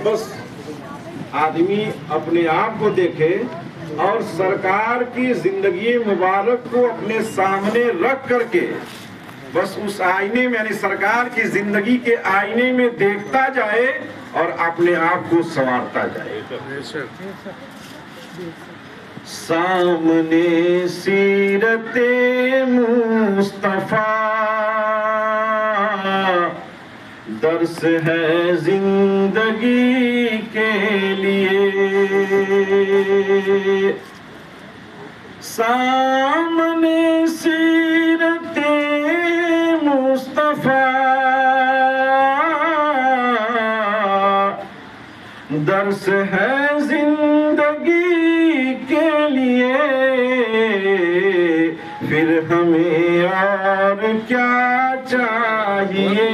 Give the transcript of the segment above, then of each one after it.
بس آدمی اپنے آپ کو دیکھے اور سرکار کی زندگی مبارک کو اپنے سامنے رکھ کر کے بس اس آئینے میں یعنی سرکار کی زندگی کے آئینے میں دیکھتا جائے اور اپنے آپ کو سنوارتا جائے. سامنے سیرت مصطفیٰ درس ہے زندگی کے لیے. سامنے سیرت مصطفیٰ درس ہے زندگی کے لیے. پھر ہمیں اور کیا چاہیے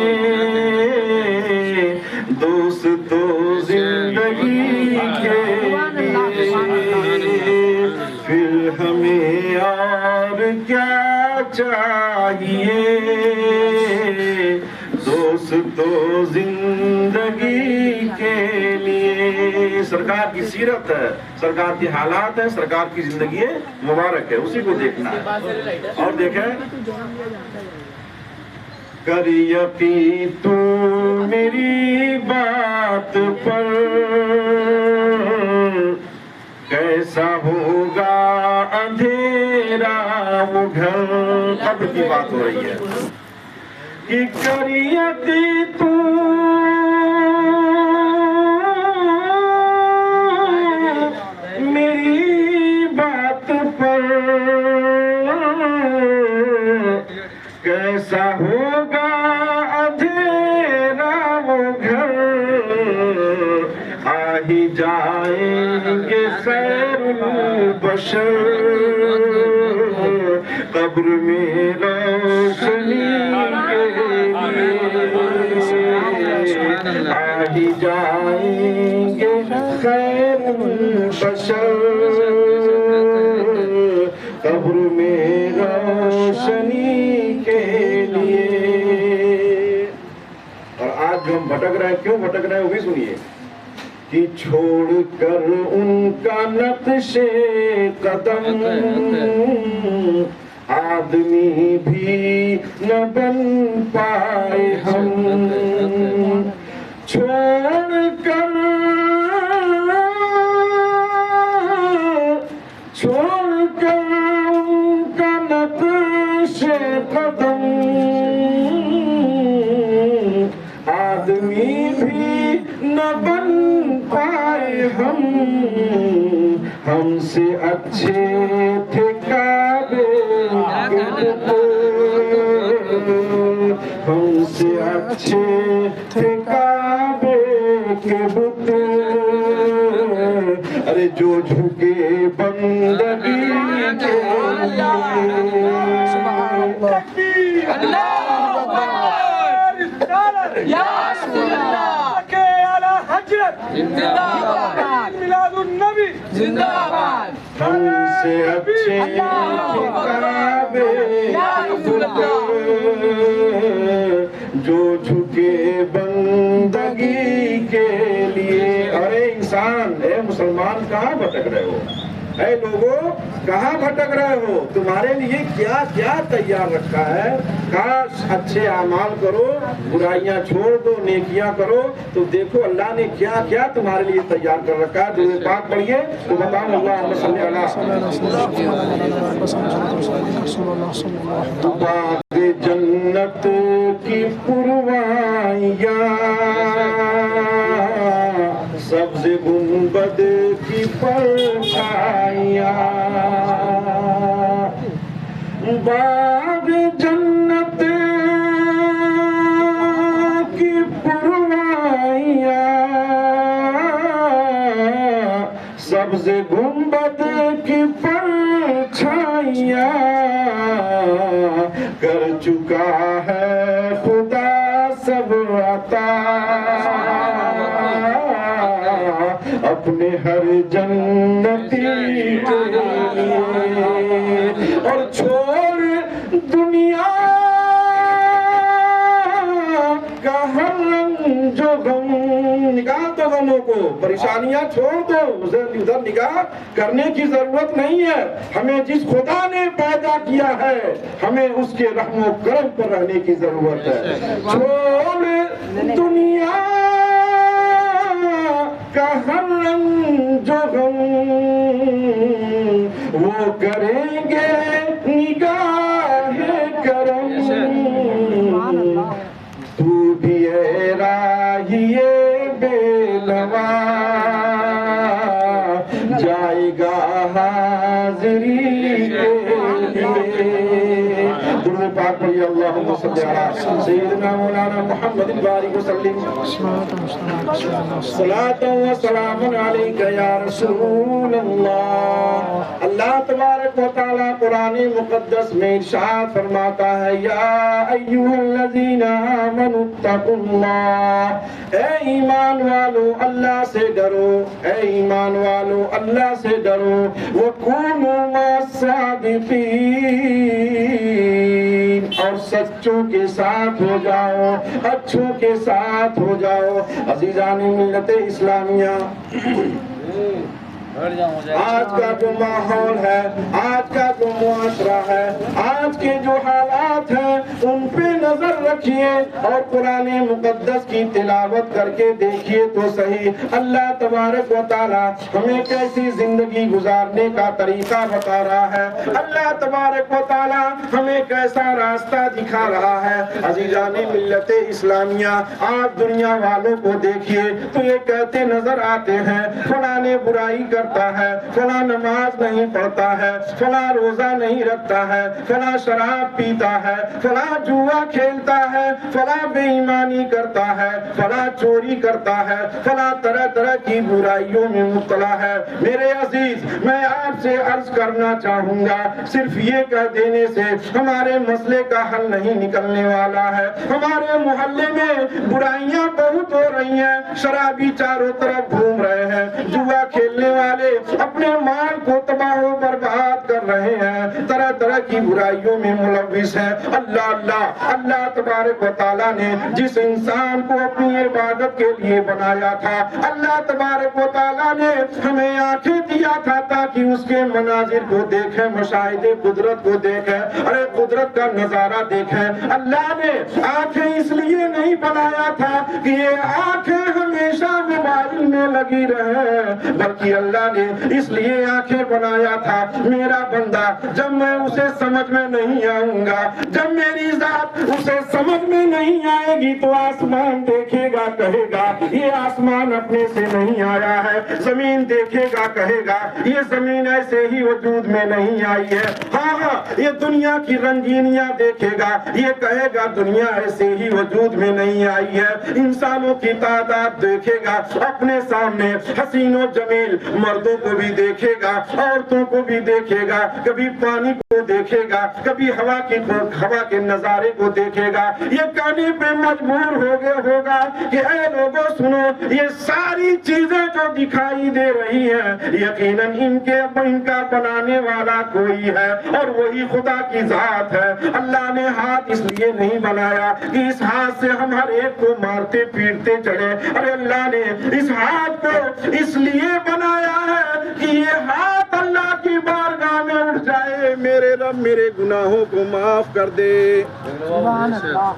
دوستو زندگی کے لیے. پھر ہمیں اور کیا چاہیے دوستو زندگی کے لیے. سرکار کی سیرت ہے, سرکار کی حالات ہے, سرکار کی زندگی مبارک ہے, اسی کو دیکھنا ہے. اور دیکھیں کر یقین تو میری بات پر کیسا ہوگا اندھیرا وہ گھر. قبر کی بات ہو رہی ہے کہ کر یقین تو میری بات پر کیسا ہوگا اندھیرا وہ گھر. آ ہی جائیں گے خیر البشر قبر میں روشنی کے لیے. آ ہی جائیں گے خیر البشر قبر میں روشنی کے لیے. اور آج جو ہم بھٹک رہے ہیں, کیوں بھٹک رہے ہیں وہ بھی سنیے کہ چھوڑ کر ان کا نقش قدم آدمی بھی نہ بن پائے ہم. چھوڑ کر ان کا نقش قدم آدمی بھی نہ بن پائے ہم. ہم سے اچھے تھے کعبے کے بت, ہم سے اچھے تھے کعبے کے بت. ارے جو جھکے بندگی کے میلاد النبی زندہ باد. ہم سے اچھے کعبے جو جھکے بندگی کے لیے. ارے انسان, اے مسلمان کہاں بھٹک رہے ہو؟ اے لوگوں کہاں بھٹک رہے ہو؟ تمہارے لیے کیا کیا تیار رکھا ہے. کاش اچھے اعمال کرو, برائیاں چھوڑ دو, نیکیاں کرو, تو دیکھو اللہ نے کیا کیا تمہارے لیے تیار کر رکھا ہے. درود پاک پڑھیے تو بتاؤ اللہم صلی علی باغ جنت کی پروائیاں سبز گنبد کی پرچھائیاں. باغ جنت کی پروائیاں سبز گنبد کی پرچھائیاں کر چکا ہے خدا سب عطا اپنے ہر جنتی کے لیے. اور چھوڑ دنیا کا ہر رنگ جو غم نکال دو غموں کو، پریشانیاں چھوڑ دو، ادھر نگاہ کرنے کی ضرورت نہیں ہے. ہمیں جس خدا نے پیدا کیا ہے ہمیں اس کے رحم و کرم پر رہنے کی ضرورت ہے. چھوڑ دنیا کا ہر رنج و غم، وہ کریں گے نگاہ کرم. تو بھی اے راہیے بے نوا، جائے گا حاضری کے لیے. درود پاک پڑھیے. اللہم صلی علی سیدنا مولانا محمد بارک وسلم. صلاۃ و سلام علیک یا رسول اللہ. اللہ تبارک و تعالیٰ قرآن مقدس میں ارشاد فرماتا ہے، یا ایھا الذین آمنوا اتقوا اللہ. اے ایمان والو اللہ سے ڈرو، اے ایمان والو اللہ سے ڈرو. وکونوا مع الصادقین، اور سچوں کے ساتھ ہو جاؤ، اچھوں کے ساتھ ہو جاؤ. عزیزان ملت اسلامیہ، آج کا جو ماحول ہے، آج کا جو معاشرہ ہے، آج کے جو حالات ہیں ان پہ نظر رکھیے اور قرآن مقدس کی تلاوت کر کے دیکھیے تو صحیح. اللہ تبارک و تعالی ہمیں کیسی زندگی گزارنے کا طریقہ بتا رہا ہے، اللہ تبارک و تعالی ہمیں کیسا راستہ دکھا رہا ہے. عزیزان ملت اسلامیہ، آپ دنیا والوں کو دیکھیے تو یہ کہتے نظر آتے ہیں فلاں نے برائی کرتا ہے، فلاں نماز نہیں پڑھتا ہے، فلاں روزہ نہیں رکھتا ہے، فلاں شراب پیتا ہے، فلاں جوا کھیلتا ہے، فلاں بے ایمانی کرتا ہے، فلاں چوری کرتا ہے، فلاں طرح طرح کی برائیوں میں مبتلا ہے. میرے عزیز، میں آپ سے عرض کرنا چاہوں گا، صرف یہ کہہ دینے سے ہمارے مسئلے کا حل نہیں نکلنے والا ہے. ہمارے محلے میں برائیاں بہت ہو رہی ہیں، شرابی چاروں طرف گھوم رہے ہیں، جوا کھیلنے والے اپنے مال کو تباہ و برباد کر رہے ہیں، طرح طرح کی برائیوں میں ملوث ہیں. اللہ تبارک و تعالیٰ نے جس انسان کو اپنی عبادت کے لیے بنایا تھا، اللہ تبارک و تعالیٰ نے ہمیں آنکھیں دیا تھا تاکہ اس کے مناظر کو دیکھیں، مشاہد قدرت کو دیکھیں، ارے قدرت کا نظارہ دیکھیں. اللہ نے آنکھیں اس لیے نہیں بنایا تھا کہ یہ آنکھیں ہمیشہ موبائل میں لگی رہیں، بلکہ اللہ نے اس لیے آنکھیں بنایا تھا، میرا بندہ جب میں اسے سمجھ میں نہیں آؤں گا، جب میری ذات اسے سمجھ میں نہیں آئے گی تو آسمان دیکھے گا، کہے گا یہ آسمان اپنے سے نہیں آیا ہے. زمین دیکھے گا، کہے گا یہ زمین ایسے ہی وجود میں نہیں آئی ہے. ہاں یہ دنیا کی رنگینیاں دیکھے گا، یہ کہے گا دنیا ایسے ہی وجود میں نہیں آئی ہے. انسانوں کی تعداد دیکھے گا، اپنے سامنے حسین و جمیل مردوں کو بھی دیکھے گا، عورتوں کو بھی دیکھے گا، کبھی پانی کو دیکھے گا، کبھی ہوا کے نظارے کو دیکھے گا. یہ کہنے پہ مجبور ہوگا کہ اے لوگوں سنو، یہ ساری چیزیں جو دکھائی دے رہی ہیں یقیناً ان کا بنانے والا کوئی ہے اور وہی خدا کی ذات ہے. اللہ نے ہاتھ اس لیے نہیں بنایا کہ اس ہاتھ سے ہم ہر ایک کو مارتے پیٹتے چلے. ارے اللہ نے اس ہاتھ کو اس لیے بنایا ہے کہ یہ ہاتھ اللہ کی بارگاہ میں اٹھ جائے، میرے رب میرے گناہوں کو معاف کر دے. سبحان اللہ.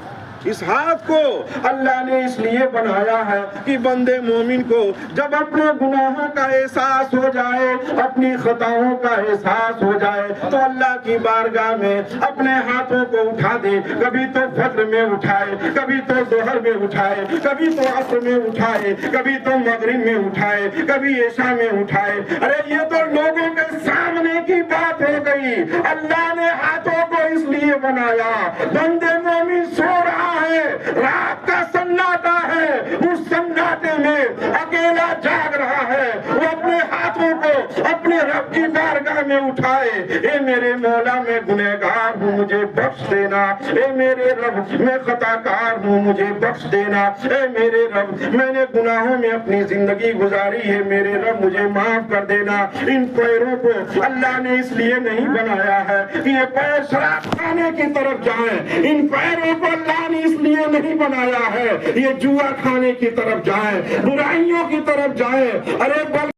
اس ہاتھ کو اللہ نے اس لیے بنایا ہے کہ بندے مومن کو جب اپنے گناہوں کا احساس ہو جائے، اپنی خطاؤں کا احساس ہو جائے تو اللہ کی بارگاہ میں اپنے ہاتھوں کو اٹھا دے. کبھی تو فجر میں اٹھائے، کبھی تو ظہر میں اٹھائے، کبھی تو عصر میں اٹھائے، کبھی تو مغرب میں اٹھائے، کبھی عشاء میں اٹھائے. ارے یہ تو لوگوں کے سامنے کی بات ہو گئی. اللہ نے ہاتھوں کو اس لیے بنایا، بندے مومن سو رہا ہے، رات کا سناٹا ہے، اس سناٹے میں اکیلا جاگ رہا ہے، وہ اپنے ہاتھوں کو اپنے رب کی بارگاہ میں میں اٹھائے. اے میرے مولا میں گنہگار ہوں مجھے بخش دینا. اے میرے رب میں خطا کار ہوں مجھے بخش دینا. اے میرے رب میں نے گناہوں میں اپنی زندگی گزاری ہے, میرے رب مجھے معاف کر دینا. ان پیروں کو اللہ نے اس لیے نہیں بنایا ہے کہ یہ پیر شراب کھانے کی طرف جائیں. ان پیروں کو اللہ نے اس لیے نہیں بنایا ہے یہ جوا کھانے کی طرف جائیں, برائیوں کی طرف جائیں. ارے